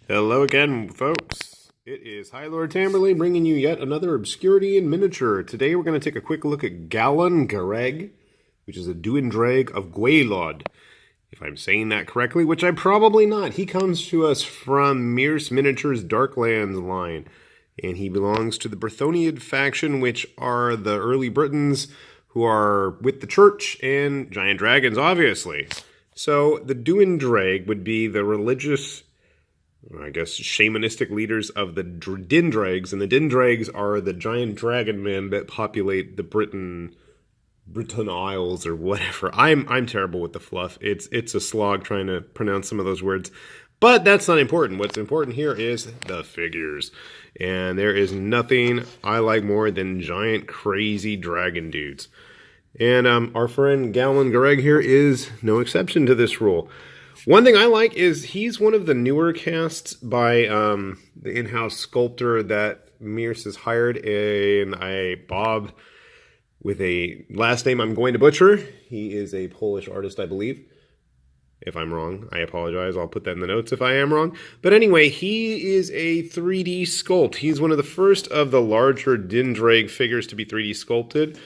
Hello again, folks. It is High Lord Tamberley bringing you yet another Obscurity in Miniature. Today we're going to take a quick look at Galon Garreg, which is a Dewindraig of Gwaelod. If I'm saying that correctly, which I'm probably not. He comes to us from Mierce Miniatures Darklands line, and he belongs to the Brythoniaid faction, which are the early Britons who are with the church and giant dragons, obviously. So the Dewindraig would be the religious, I guess, shamanistic leaders of the Dyndraigs, and the Dyndraigs are the giant dragon men that populate the Briton Isles or whatever. I'm terrible with the fluff. It's a slog trying to pronounce some of those words, but that's not important. What's important here is the figures, and there is nothing I like more than giant crazy dragon dudes. And our friend Galon Garreg here is no exception to this rule. One thing I like is he's one of the newer casts by the in-house sculptor that Mierce has hired, and Bob, with a last name I'm going to butcher. He is a Polish artist, I believe. If I'm wrong, I apologize. I'll put that in the notes if I am wrong. But anyway, he is a 3D sculpt. He's one of the first of the larger Dyndraig figures to be 3D sculpted.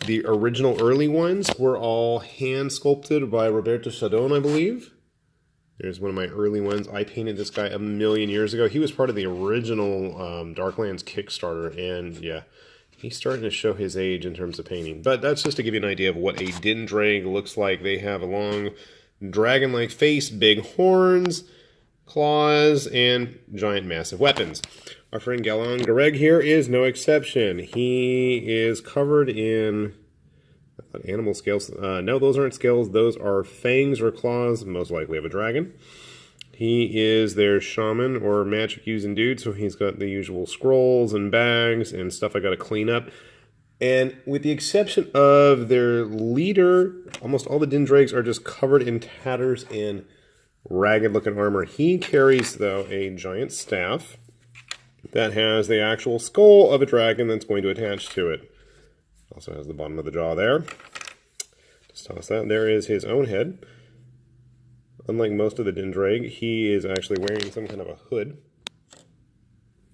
The original early ones were all hand sculpted by Roberto Chaudon, I believe. There's one of my early ones. I painted this guy a million years ago. He was part of the original Darklands Kickstarter, and yeah, he's starting to show his age in terms of painting. But that's just to give you an idea of what a Dyndraig looks like. They have a long dragon-like face, big horns, claws, and giant massive weapons. Our friend Galon Garegg here is no exception. He is covered in animal scales. No, those aren't scales. Those are fangs or claws, most likely of a dragon. He is their shaman or magic using dude, so he's got the usual scrolls and bags and stuff I got to clean up. And with the exception of their leader, almost all the Dyndraigs are just covered in tatters and ragged-looking armor. He carries, though, a giant staff that has the actual skull of a dragon that's going to attach to it. Also has the bottom of the jaw there. Just toss that. There is his own head. Unlike most of the Dyndraig, he is actually wearing some kind of a hood.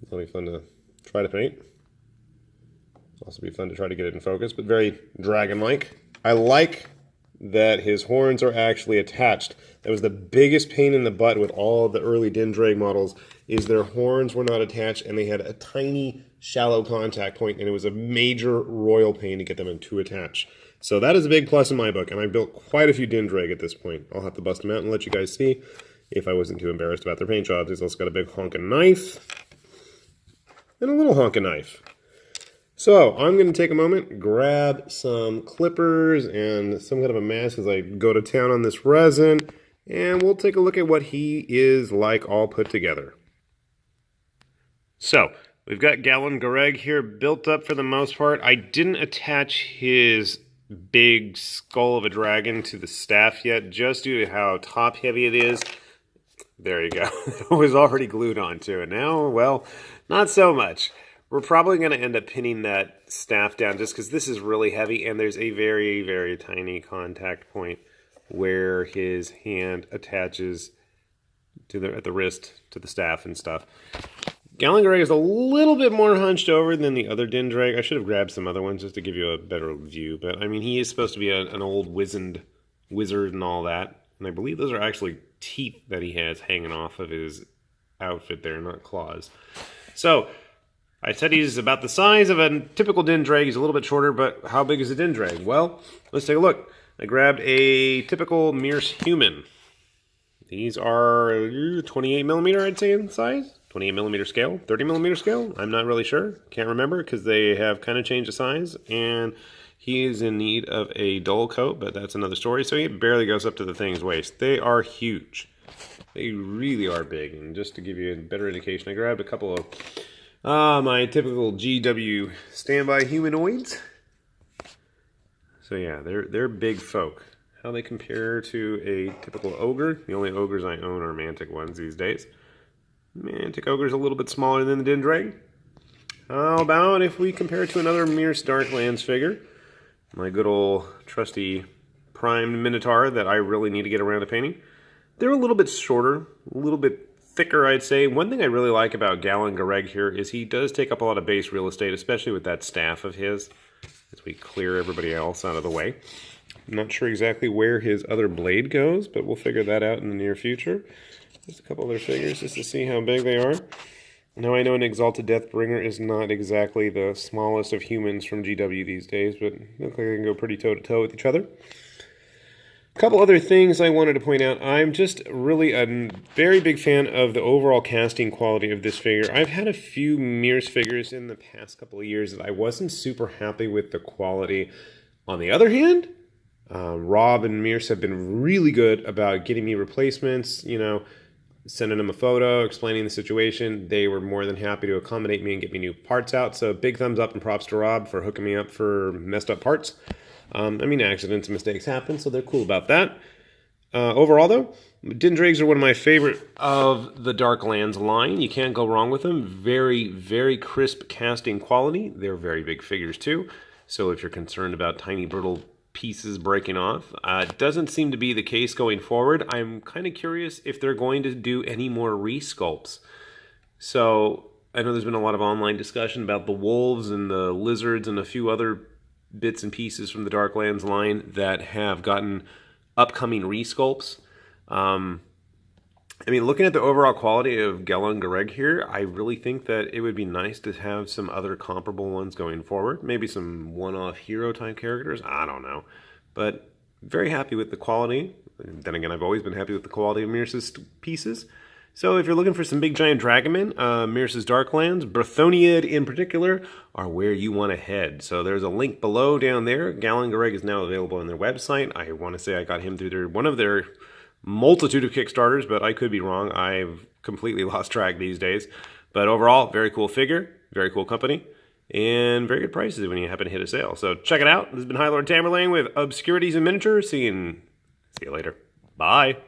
It'll be fun to try to paint. Also be fun to try to get it in focus, but very dragon-like. I like that his horns are actually attached. That was the biggest pain in the butt with all of the early Dyndraig models, is their horns were not attached and they had a tiny shallow contact point, and it was a major royal pain to get them to attach. So that is a big plus in my book, and I built quite a few Dyndraig at this point. I'll have to bust them out and let you guys see if I wasn't too embarrassed about their paint jobs. He's also got a big honking knife and a little honking knife. So I'm going to take a moment, grab some clippers and some kind of a mask as I go to town on this resin, and we'll take a look at what he is like all put together. So we've got Galon Garreg here built up for the most part. I didn't attach his big skull of a dragon to the staff yet, just due to how top heavy it is. There you go. It was already glued onto it. Now, well, not so much. We're probably going to end up pinning that staff down just because this is really heavy, and there's a very, very tiny contact point where his hand attaches to at the wrist to the staff and stuff. Galon Garreg is a little bit more hunched over than the other Dyndraig. I should have grabbed some other ones just to give you a better view, but I mean, he is supposed to be an old wizened wizard and all that, and I believe those are actually teeth that he has hanging off of his outfit there, not claws. So I said he's about the size of a typical Dyndraig. He's a little bit shorter, but how big is a Dyndraig? Well, let's take a look. I grabbed a typical Mierce human. These are 28 millimeter, I'd say, in size. 28 millimeter scale, 30 millimeter scale. I'm not really sure. Can't remember because they have kind of changed the size. And he is in need of a dull coat, but that's another story. So he barely goes up to the thing's waist. They are huge. They really are big. And just to give you a better indication, I grabbed a couple of my typical GW standby humanoids. So yeah, they're big folk. How they compare to a typical ogre? The only ogres I own are Mantic ones these days. Mantic ogre's a little bit smaller than the Dyndraig. How about if we compare it to another Mierce Darklands figure? My good old trusty primed Minotaur that I really need to get around to painting. They're a little bit shorter, a little bit thicker, I'd say. One thing I really like about Galon Garreg here is he does take up a lot of base real estate, especially with that staff of his, as we clear everybody else out of the way. I'm not sure exactly where his other blade goes, but we'll figure that out in the near future. Just a couple other figures just to see how big they are. Now, I know an Exalted Deathbringer is not exactly the smallest of humans from GW these days, but look like they can go pretty toe-to-toe with each other. A couple other things I wanted to point out. I'm just really a very big fan of the overall casting quality of this figure. I've had a few Mierce figures in the past couple of years that I wasn't super happy with the quality. On the other hand, Rob and Mierce have been really good about getting me replacements, you know, sending them a photo, explaining the situation. They were more than happy to accommodate me and get me new parts out. So big thumbs up and props to Rob for hooking me up for messed up parts. I mean, accidents and mistakes happen, so they're cool about that. Overall, though, Dyndraigs are one of my favorite of the Darklands line. You can't go wrong with them. Very, very crisp casting quality. They're very big figures, too. So if you're concerned about tiny, brittle pieces breaking off, it doesn't seem to be the case going forward. I'm kind of curious if they're going to do any more resculpts. So I know there's been a lot of online discussion about the wolves and the lizards and a few other bits and pieces from the Darklands line that have gotten upcoming resculpts. I mean, looking at the overall quality of Galon Garreg here, I really think that it would be nice to have some other comparable ones going forward. Maybe some one-off hero-type characters. I don't know. But very happy with the quality. Then again, I've always been happy with the quality of Mierce's pieces. So if you're looking for some big giant dragonmen, Mierce's Darklands, Brythoniaid in particular, are where you want to head. So there's a link below down there. Galon Garreg is now available on their website. I want to say I got him through one of their multitude of Kickstarters, but I could be wrong. I've completely lost track these days. But overall, very cool figure, very cool company, and very good prices when you happen to hit a sale. So check it out. This has been High Lord Tamerlane with Obscurities in Miniature. See you later. Bye.